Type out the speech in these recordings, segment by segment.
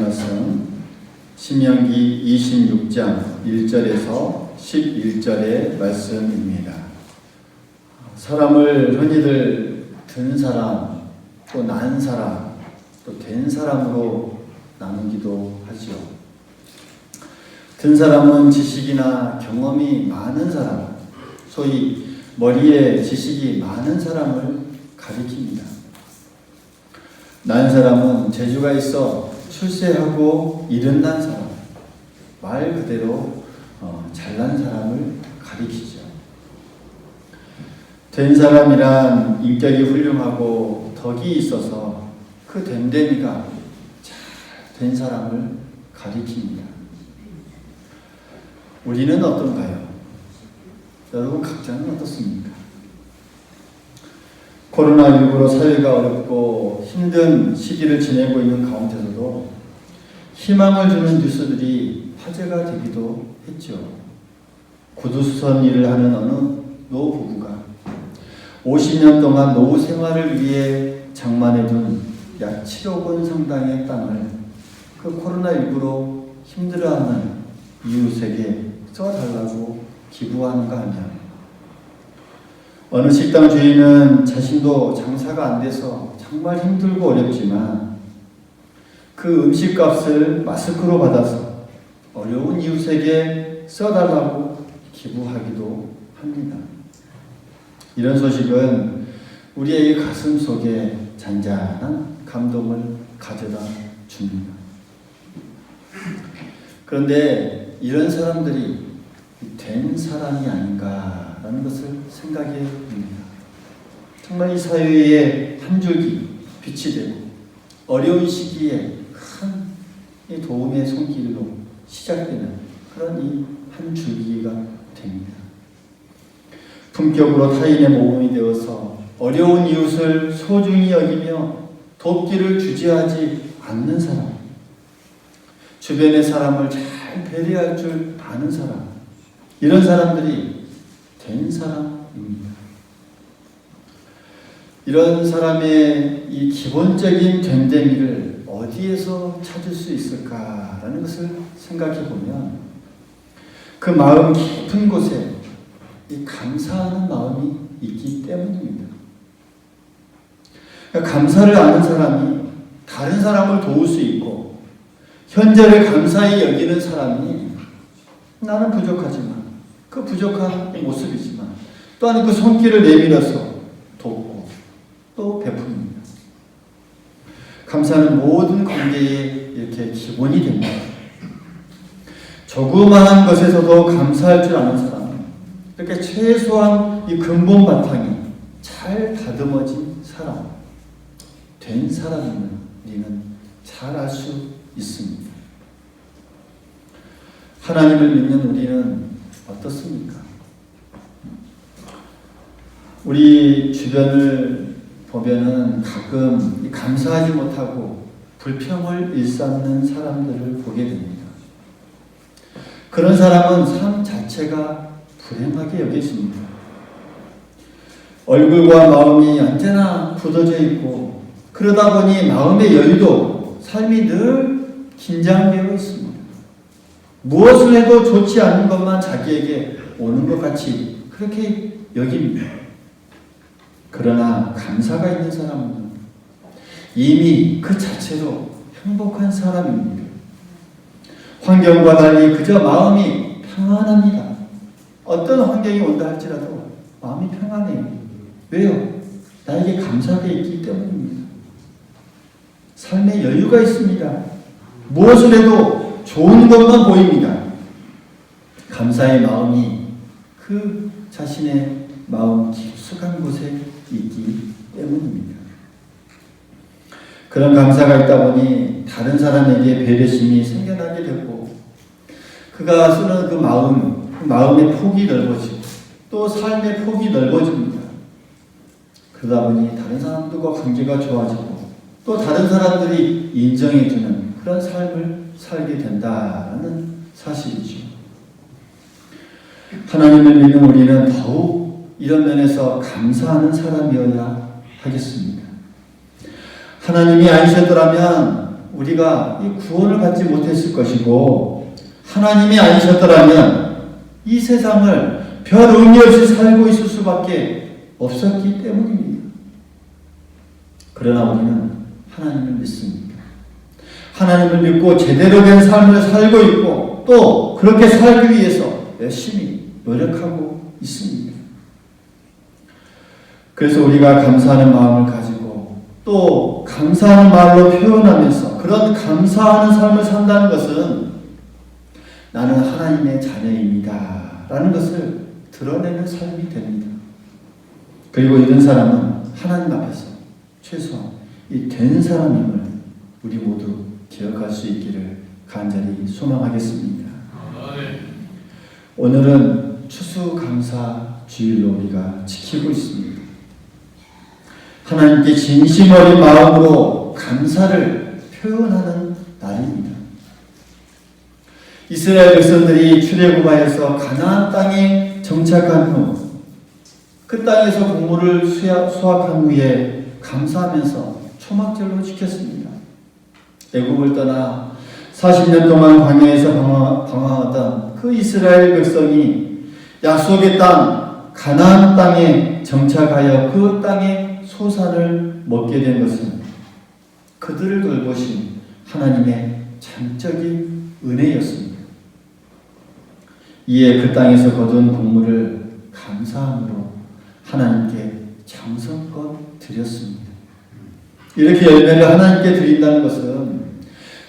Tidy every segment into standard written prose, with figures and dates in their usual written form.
말씀 신명기 26장 1절에서 11절의 말씀입니다. 사람을 흔히들 든 사람, 또 난 사람, 또 된 사람으로 나누기도 하죠. 든 사람은 지식이나 경험이 많은 사람, 소위 머리에 지식이 많은 사람을 가리킵니다. 난 사람은 재주가 있어 출세하고 이른난 사람, 말 그대로 잘난 사람을 가리키죠. 된 사람이란 인격이 훌륭하고 덕이 있어서 그 됨됨이가 잘 된 사람을 가리킵니다. 우리는 어떤가요? 여러분 각자는 어떻습니까? 코로나19로 사회가 어렵고 힘든 시기를 지내고 있는 가운데서도 희망을 주는 뉴스들이 화제가 되기도 했죠. 구두수선 일을 하는 어느 노부부가 50년 동안 노후 생활을 위해 장만해둔 약 7억 원 상당의 땅을 그 코로나19로 힘들어하는 이웃에게 써달라고 기부하는가 하냐. 어느 식당 주인은 자신도 장사가 안 돼서 정말 힘들고 어렵지만 그 음식값을 마스크로 받아서 어려운 이웃에게 써달라고 기부하기도 합니다. 이런 소식은 우리의 가슴 속에 잔잔한 감동을 가져다 줍니다. 그런데 이런 사람들이 된 사람이 아닌가라는 것을 생각해 봅니다. 정말 이 사회의 한 줄기 빛이 되고 어려운 시기에 큰 도움의 손길로 시작되는 그런 이 한 줄기가 됩니다. 품격으로 타인의 모범이 되어서 어려운 이웃을 소중히 여기며 돕기를 주저하지 않는 사람, 주변의 사람을 잘 배려할 줄 아는 사람, 이런 사람들이 된 사람입니다. 이런 사람의 이 기본적인 됨됨이를 어디에서 찾을 수 있을까라는 것을 생각해 보면 그 마음 깊은 곳에 이 감사하는 마음이 있기 때문입니다. 그러니까 감사를 아는 사람이 다른 사람을 도울 수 있고 현재를 감사히 여기는 사람이 나는 부족하지만 그 부족한 모습이지만 또한 그 손길을 내밀어서 돕고 또 베풉니다. 감사는 모든 관계에 이렇게 기본이 됩니다. 조그마한 것에서도 감사할 줄 아는 사람, 이렇게 최소한 이 근본 바탕이 잘 다듬어진 사람, 된 사람임을 우리는 잘 알 수 있습니다. 하나님을 믿는 우리는 어떻습니까? 우리 주변을 보면은 가끔 감사하지 못하고 불평을 일삼는 사람들을 보게 됩니다. 그런 사람은 삶 자체가 불행하게 여겨집니다. 얼굴과 마음이 언제나 굳어져 있고 그러다 보니 마음의 여유도 삶이 늘 긴장되어 있습니다. 무엇을 해도 좋지 않은 것만 자기에게 오는 것 같이 그렇게 여깁니다. 그러나 감사가 있는 사람은 이미 그 자체로 행복한 사람입니다. 환경과 달리 그저 마음이 평안합니다. 어떤 환경이 온다 할지라도 마음이 평안해요. 왜요? 나에게 감사가 있기 때문입니다. 삶에 여유가 있습니다. 무엇을 해도 좋은 것만 보입니다. 감사의 마음이 그 자신의 마음 깊숙한 곳에 있기 때문입니다. 그런 감사가 있다 보니 다른 사람에게 배려심이 생겨나게 되고 그가 쓰는 그 마음의 폭이 넓어지고 또 삶의 폭이 넓어집니다. 그러다 보니 다른 사람들과 관계가 좋아지고 또 다른 사람들이 인정해주는 그런 삶을 살게 된다는 사실이죠. 하나님을 믿는 우리는 더욱 이런 면에서 감사하는 사람이어야 하겠습니다. 하나님이 아니셨더라면 우리가 이 구원을 받지 못했을 것이고 하나님이 아니셨더라면 이 세상을 별 의미 없이 살고 있을 수밖에 없었기 때문입니다. 그러나 우리는 하나님을 믿습니다. 하나님을 믿고 제대로 된 삶을 살고 있고 또 그렇게 살기 위해서 열심히 노력하고 있습니다. 그래서 우리가 감사하는 마음을 가지고 또 감사하는 말로 표현하면서 그런 감사하는 삶을 산다는 것은 나는 하나님의 자녀입니다 라는 것을 드러내는 삶이 됩니다. 그리고 이런 사람은 하나님 앞에서 최소한 이 된 사람임을 우리 모두 기억할 수 있기를 간절히 소망하겠습니다. 오늘은 추수감사 주일로 우리가 지키고 있습니다. 하나님께 진심 어린 마음으로 감사를 표현하는 날입니다. 이스라엘 백성들이 출애굽하여서 가나안 땅에 정착한 후 그 땅에서 곡물을 수확한 후에 감사하면서 초막절로 지켰습니다. 애굽을 떠나 40년 동안 광야에서 방황하던 그 이스라엘 백성이 약속의 땅 가나안 땅에 정착하여 그 땅의 소산을 먹게 된 것은 그들을 돌보신 하나님의 장적인 은혜였습니다. 이에 그 땅에서 거둔 곡물을 감사함으로 하나님께 정성껏 드렸습니다. 이렇게 열매를 하나님께 드린다는 것은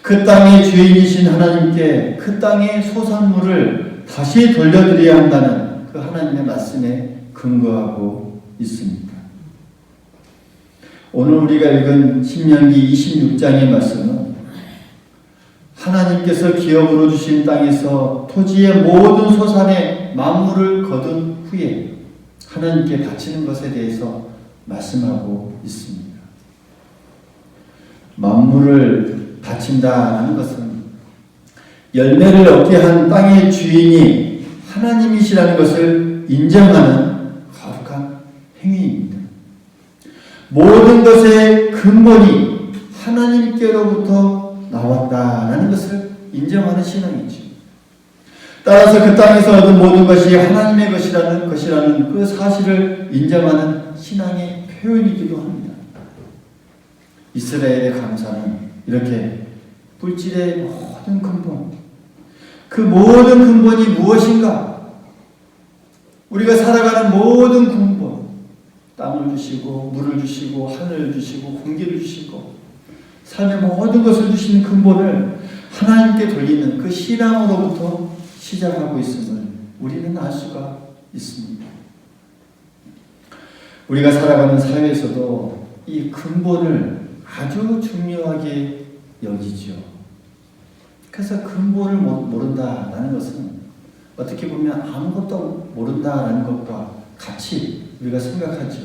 그 땅의 주인이신 하나님께 그 땅의 소산물을 다시 돌려드려야 한다는 그 하나님의 말씀에 근거하고 있습니다. 오늘 우리가 읽은 신명기 26장의 말씀은 하나님께서 기업으로 주신 땅에서 토지의 모든 소산의 만물을 거둔 후에 하나님께 바치는 것에 대해서 말씀하고 있습니다. 만물을 바친다는 것은 열매를 얻게 한 땅의 주인이 하나님이시라는 것을 인정하는 거룩한 행위입니다. 모든 것의 근본이 하나님께로부터 나왔다라는 것을 인정하는 신앙이죠. 따라서 그 땅에서 얻은 모든 것이 하나님의 것이라는 그 사실을 인정하는 신앙의 표현이기도 합니다. 이스라엘의 감사는 이렇게 물질의 모든 근본, 그 모든 근본이 무엇인가? 우리가 살아가는 모든 근본, 땅을 주시고 물을 주시고 하늘을 주시고 공기를 주시고 삶의 모든 것을 주시는 근본을 하나님께 돌리는 그 신앙으로부터 시작하고 있음을 우리는 알 수가 있습니다. 우리가 살아가는 사회에서도 이 근본을 아주 중요하게 여기죠. 그래서 근본을 모른다라는 것은 어떻게 보면 아무것도 모른다라는 것과 같이 우리가 생각하죠.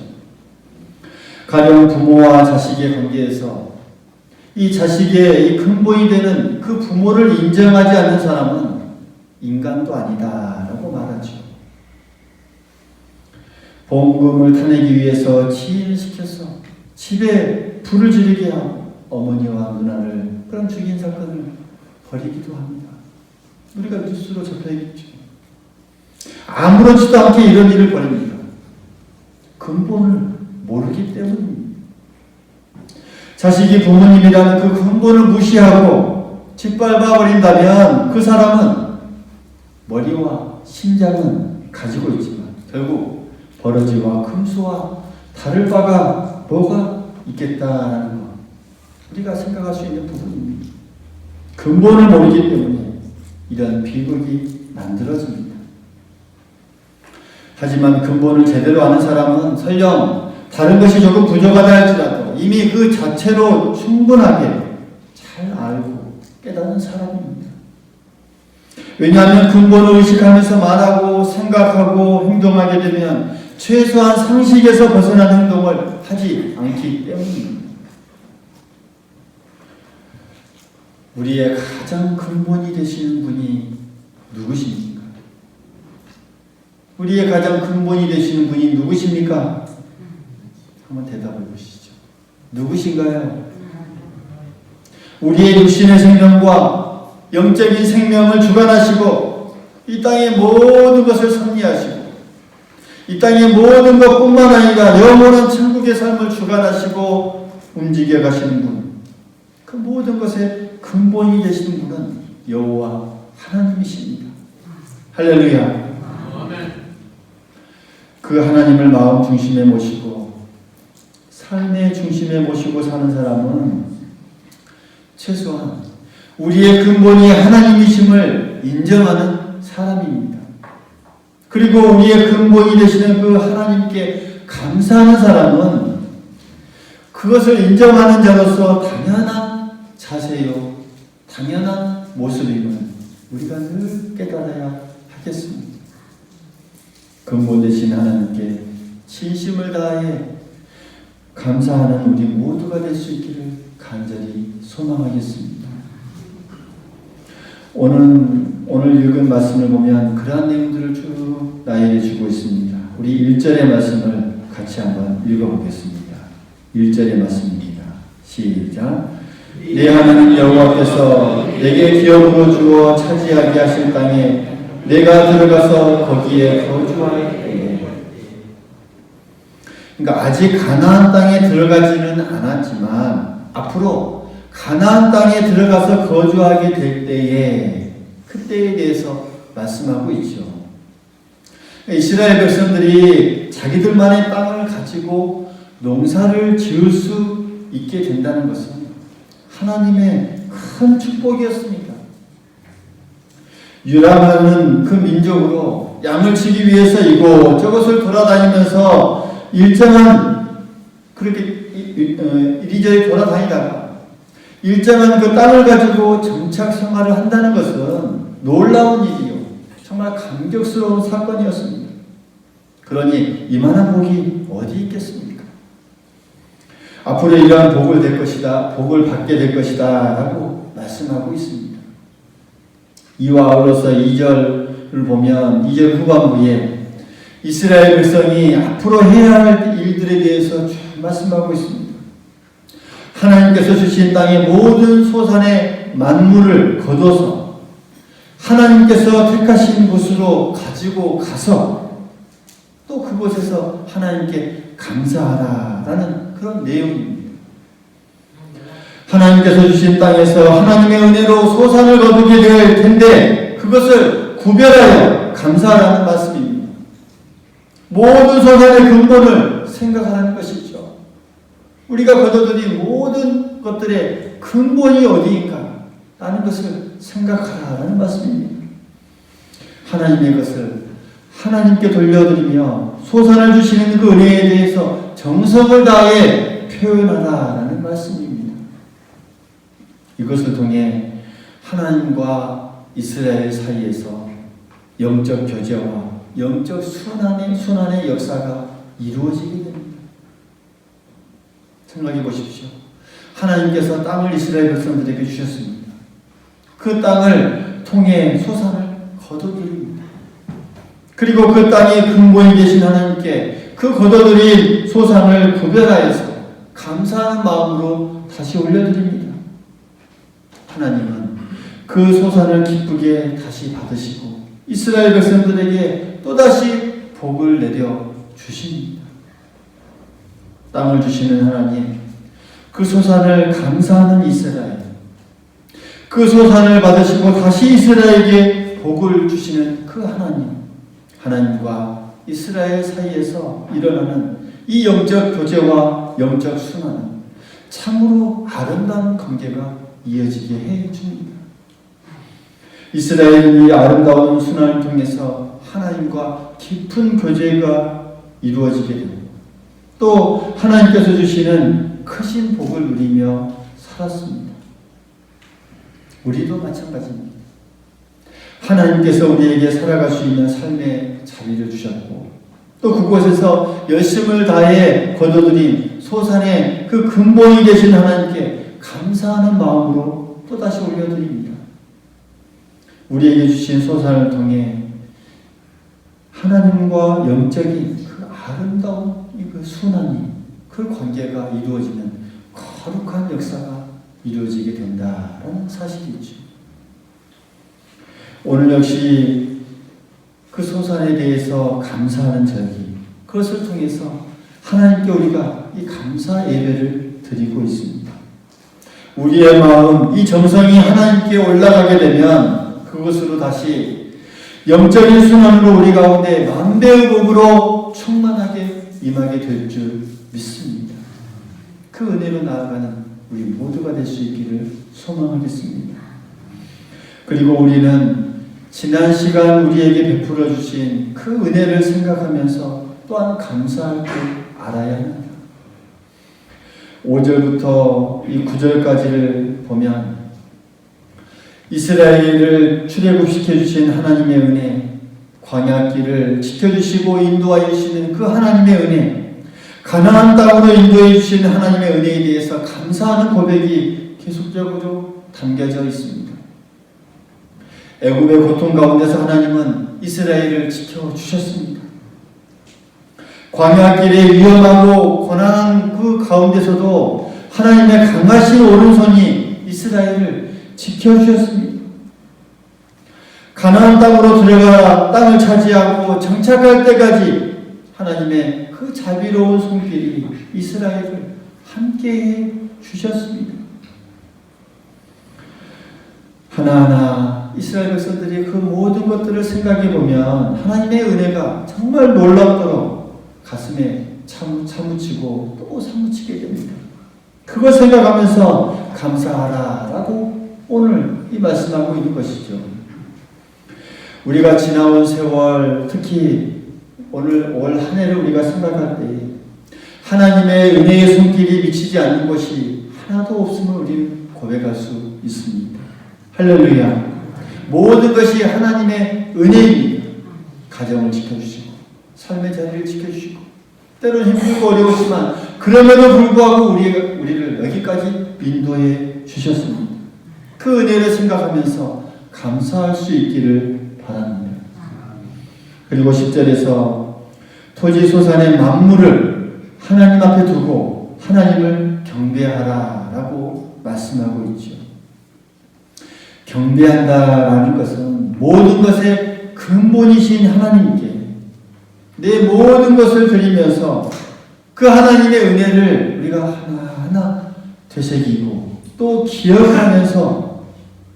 가령 부모와 자식의 관계에서 이 자식의 이 근본이 되는 그 부모를 인정하지 않는 사람은 인간도 아니다라고 말하죠. 보험금을 타내기 위해서 지인을 시켜서 집에 불을 지르게 하고 어머니와 누나를 그런 죽인 사건을 벌이기도 합니다. 우리가 뉴스로 접해야겠죠. 아무렇지도 않게 이런 일을 벌입니다. 근본을 모르기 때문입니다. 자식이 부모님이라는 그 근본을 무시하고 짓밟아 버린다면 그 사람은 머리와 심장은 가지고 있지만 결국 버러지와 금수와 다를 바가 뭐가 있겠다라는 것, 우리가 생각할 수 있는 부분입니다. 근본을 모르기 때문에 이런 비극이 만들어집니다. 하지만 근본을 제대로 아는 사람은 설령 다른 것이 조금 부족하다 할지라도 이미 그 자체로 충분하게 잘 알고 깨닫는 사람입니다. 왜냐하면 근본을 의식하면서 말하고 생각하고 행동하게 되면 최소한 상식에서 벗어난 행동을 하지 않기 때문입니다. 우리의 가장 근본이 되시는 분이 누구십니까? 우리의 가장 근본이 되시는 분이 누구십니까? 한번 대답해 보시죠. 누구신가요? 우리의 육신의 생명과 영적인 생명을 주관하시고 이 땅의 모든 것을 섭리하시고 이 땅의 모든 것뿐만 아니라 영원한 천국의 삶을 주관하시고 움직여 가시는 분, 그 모든 것의 근본이 되시는 분은 여호와 하나님이십니다. 할렐루야. 그 하나님을 마음 중심에 모시고 삶의 중심에 모시고 사는 사람은 최소한 우리의 근본이 하나님이심을 인정하는 사람입니다. 그리고 우리의 근본이 되시는 그 하나님께 감사하는 사람은 그것을 인정하는 자로서 당연한 자세요, 당연한 모습임을 우리가 늘 깨달아야 하겠습니다. 근본 되신 하나님께 진심을 다해 감사하는 우리 모두가 될 수 있기를 간절히 소망하겠습니다. 오늘 읽은 말씀을 보면 그러한 내용들을 쭉 나에게 주고 있습니다. 우리 1절의 말씀을 같이 한번 읽어보겠습니다. 1절의 말씀입니다. 시작. 내 하나님 여호와께서 내게 기업으로 주어 차지하게 하실 땅에 내가 들어가서 거기에 거주할 때에, 그러니까 아직 가나안 땅에 들어가지는 않았지만 앞으로 가나안 땅에 들어가서 거주하게 될 때에, 그때에 대해서 말씀하고 있죠. 이스라엘 백성들이 자기들만의 땅을 가지고 농사를 지을 수 있게 된다는 것은 하나님의 큰 축복이었습니다. 유람하는 그 민족으로 양을 치기 위해서 이곳저곳을 돌아다니면서 일정한, 그렇게 이리저리 돌아다니다가 일정한 그 땅을 가지고 정착 생활을 한다는 것은 놀라운 일이요, 정말 감격스러운 사건이었습니다. 그러니 이만한 복이 어디 있겠습니까? 앞으로 이러한 복을 될 것이다, 복을 받게 될 것이다 라고 말씀하고 있습니다. 이와 아울러서 2절을 보면 2절 후반부에 이스라엘 백성이 앞으로 해야 할 일들에 대해서 쭉 말씀하고 있습니다. 하나님께서 주신 땅의 모든 소산의 만물을 거둬서 하나님께서 택하신 곳으로 가지고 가서 또 그곳에서 하나님께 감사하라라는 그런 내용입니다. 하나님께서 주신 땅에서 하나님의 은혜로 소산을 거두게 될 텐데 그것을 구별하여 감사하라는 말씀입니다. 모든 소산의 근본을 생각하라는 것이죠. 우리가 거둬들인 모든 것들의 근본이 어디인가 라는 것을 생각하라는 말씀입니다. 하나님의 것을 하나님께 돌려드리며 소산을 주시는 그 은혜에 대해서 정성을 다해 표현하라는 말씀입니다. 이것을 통해 하나님과 이스라엘 사이에서 영적 교제와 영적 순환의 역사가 이루어지게 됩니다. 생각해 보십시오. 하나님께서 땅을 이스라엘 백성들에게 주셨습니다. 그 땅을 통해 소산을 거둬들입니다. 그리고 그 땅의 근본이 되신 하나님께 그 거둬들인 소산을 구별하여서 감사하는 마음으로 다시 올려드립니다. 하나님은 그 소산을 기쁘게 다시 받으시고 이스라엘 백성들에게 또다시 복을 내려 주십니다. 땅을 주시는 하나님, 그 소산을 감사하는 이스라엘, 그 소산을 받으시고 다시 이스라엘에게 복을 주시는 그 하나님과 이스라엘 사이에서 일어나는 이 영적 교제와 영적 순환은 참으로 아름다운 관계가 이어지게 해줍니다. 이스라엘이 아름다운 순환을 통해서 하나님과 깊은 교제가 이루어지게 되고 또 하나님께서 주시는 크신 복을 누리며 살았습니다. 우리도 마찬가지입니다. 하나님께서 우리에게 살아갈 수 있는 삶의 자리를 주셨고 또 그곳에서 열심을 다해 거둬들인 소산의 그 근본이 되신 하나님께 감사하는 마음으로 또다시 올려드립니다. 우리에게 주신 소산을 통해 하나님과 영적인 그 아름다운 그 순환이, 그 관계가 이루어지는 거룩한 역사가 이루어지게 된다라는 사실이죠. 오늘 역시 그 소산에 대해서 감사하는 절기, 그것을 통해서 하나님께 우리가 이 감사 예배를 드리고 있습니다. 우리의 마음, 이 정성이 하나님께 올라가게 되면 그것으로 다시 영적인 순환으로 우리 가운데 만배의 복으로 충만하게 임하게 될 줄 믿습니다. 그 은혜로 나아가는 우리 모두가 될 수 있기를 소망하겠습니다. 그리고 우리는 지난 시간 우리에게 베풀어 주신 그 은혜를 생각하면서 또한 감사할 줄 알아야 합니다. 5절부터 이 9절까지를 보면 이스라엘을 출애굽시켜 주신 하나님의 은혜, 광야길을 지켜주시고 인도하여 주시는 그 하나님의 은혜, 가나안 땅으로 인도해 주신 하나님의 은혜에 대해서 감사하는 고백이 계속적으로 담겨져 있습니다. 애굽의 고통 가운데서 하나님은 이스라엘을 지켜주셨습니다. 광야길의 위험하고 고난한 그 가운데서도 하나님의 강하신 오른손이 이스라엘을 지켜주셨습니다. 가나안 땅으로 들어가 땅을 차지하고 정착할 때까지 하나님의 그 자비로운 손길이 이스라엘을 함께해 주셨습니다. 하나하나 이스라엘 백성들이 그 모든 것들을 생각해 보면 하나님의 은혜가 정말 놀랍도록 가슴에 사무치고 또 사무치게 됩니다. 그걸 생각하면서 감사하라 라고 오늘 이 말씀하고 있는 것이죠. 우리가 지나온 세월, 특히 오늘 올 한 해를 우리가 생각할 때 하나님의 은혜의 손길이 미치지 않는 것이 하나도 없음을 우리는 고백할 수 있습니다. 할렐루야. 모든 것이 하나님의 은혜입니다. 가정을 지켜주시고 삶의 자리를 지켜주시고 때로는 힘들고 어려웠지만 그럼에도 불구하고 우리를 여기까지 인도해 주셨습니다. 그 은혜를 생각하면서 감사할 수 있기를 바랍니다. 그리고 10절에서 토지소산의 만물을 하나님 앞에 두고 하나님을 경배하라 라고 말씀하고 있죠. 경배한다라는 것은 모든 것의 근본이신 하나님께 내 모든 것을 드리면서 그 하나님의 은혜를 우리가 하나하나 되새기고 또 기억하면서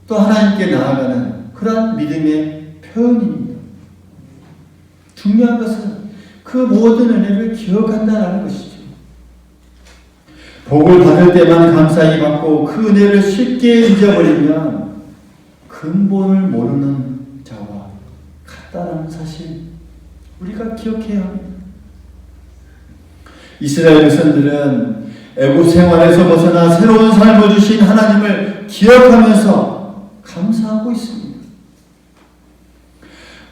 또 하나님께 나아가는 그런 믿음의 표현입니다. 중요한 것은 그 모든 은혜를 기억한다는 것이죠. 복을 받을 때만 감사히 받고 그 은혜를 쉽게 잊어버리면 근본을 모르는 자와 같다는 사실 우리가 기억해야 합니다. 이스라엘 백성들은 애굽 생활에서 벗어나 새로운 삶을 주신 하나님을 기억하면서 감사하고 있습니다.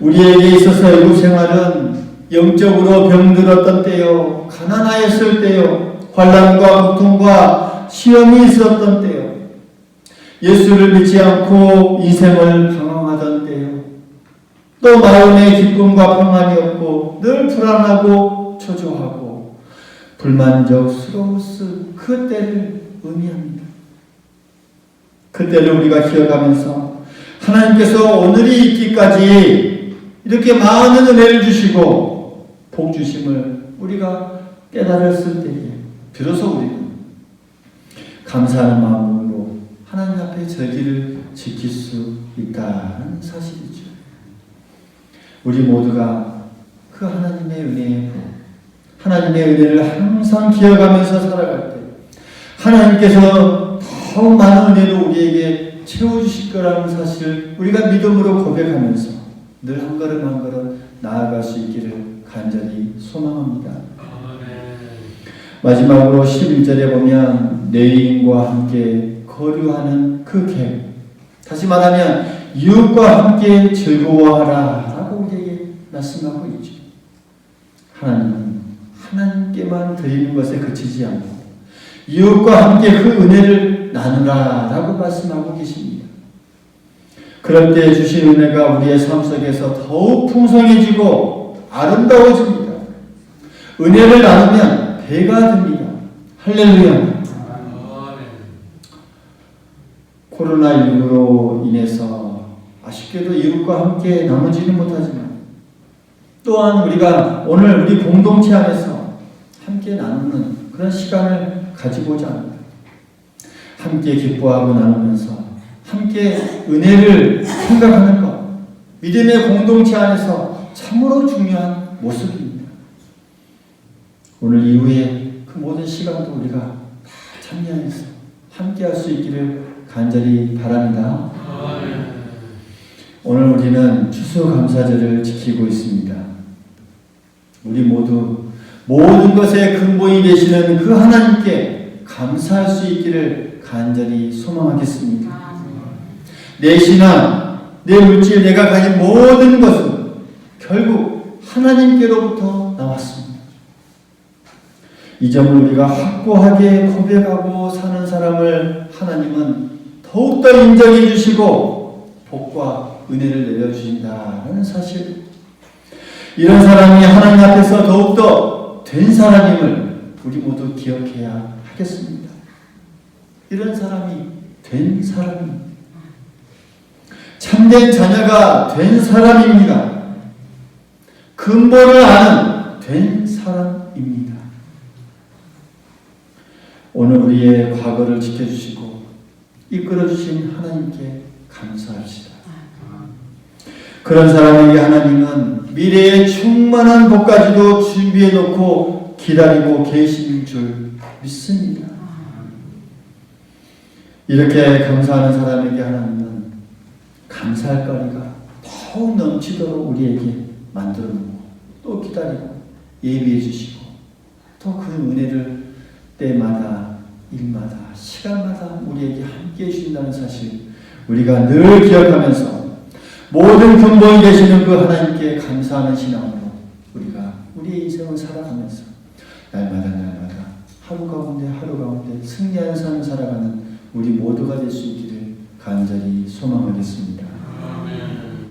우리에게 있어서 애굽 생활은 영적으로 병들었던 때요, 가난하였을 때요, 환난과 고통과 시험이 있었던 때요, 예수를 믿지 않고 인생을 방황하던 때요, 또 마음에 기쁨과 평안이 없고 늘 불안하고 초조하고 불만족스러웠을 그 때를 의미합니다. 그 때를 우리가 기억하면서 하나님께서 오늘이 있기까지 이렇게 많은 은혜를 주시고 복 주심을 우리가 깨달았을 때에 비로소 우리는 감사하는 마음으로 하나님 앞에 절기를 지킬 수 있다는 사실이죠. 우리 모두가 그 하나님의 은혜의 복, 하나님의 은혜를 항상 기억하면서 살아갈 때 하나님께서 더욱 많은 은혜로 우리에게 채워주실 거라는 사실을 우리가 믿음으로 고백하면서 늘 한 걸음 한 걸음 나아갈 수 있기를 간절히 소망합니다. 마지막으로 11절에 보면 내인과 함께 거류하는 그 계획, 다시 말하면 이웃과 함께 즐거워하라 라고 우리에게 말씀하고 있죠. 하나님은 하나님께만 드리는 것에 그치지 않고 이웃과 함께 그 은혜를 나누라 라고 말씀하고 계십니다. 그럴 때 주신 은혜가 우리의 삶 속에서 더욱 풍성해지고 아름다워집니다. 은혜를 나누면 배가 됩니다. 할렐루야. 코로나19로 인해서 아쉽게도 이웃과 함께 나누지는 못하지만 또한 우리가 오늘 우리 공동체 안에서 함께 나누는 그런 시간을 가지고자 합니다. 함께 기뻐하고 나누면서 함께 은혜를 생각하는 것, 믿음의 공동체 안에서 참으로 중요한 모습입니다. 오늘 이후에 그 모든 시간도 우리가 다 참여해서 함께 할 수 있기를 간절히 바랍니다. 오늘 우리는 추수감사절을 지키고 있습니다. 우리 모두 모든 것의 근본이 되시는 그 하나님께 감사할 수 있기를 간절히 소망하겠습니다. 내 신앙, 내 물질, 내가 가진 모든 것은 결국 하나님께로부터 나왔습니다. 이 점을 우리가 확고하게 고백하고 사는 사람을 하나님은 더욱더 인정해 주시고 복과 은혜를 내려주신다는 사실, 이런 사람이 하나님 앞에서 더욱더 된 사람임을 우리 모두 기억해야 하겠습니다. 이런 사람이 된 사람입니다. 참된 자녀가 된 사람입니다. 근본을 아는 된 사람입니다. 오늘 우리의 과거를 지켜주시고 이끌어주신 하나님께 감사합시다. 그런 사람에게 하나님은 미래의 충만한 복까지도 준비해 놓고 기다리고 계신 줄 믿습니다. 이렇게 감사하는 사람에게 하나님은 감사할 거리가 더욱 넘치도록 우리에게 만들어 놓고 또 기다리고 예비해 주시고 또 그 은혜를 때마다 일마다 시간마다 우리에게 함께 해주신다는 사실 우리가 늘 기억하면서 모든 근본이 되시는 그 하나님께 감사하는 신앙으로 우리가 우리의 인생을 살아가면서 날마다 하루 가운데 승리하는 삶을 살아가는 우리 모두가 될 수 있기를 간절히 소망하겠습니다.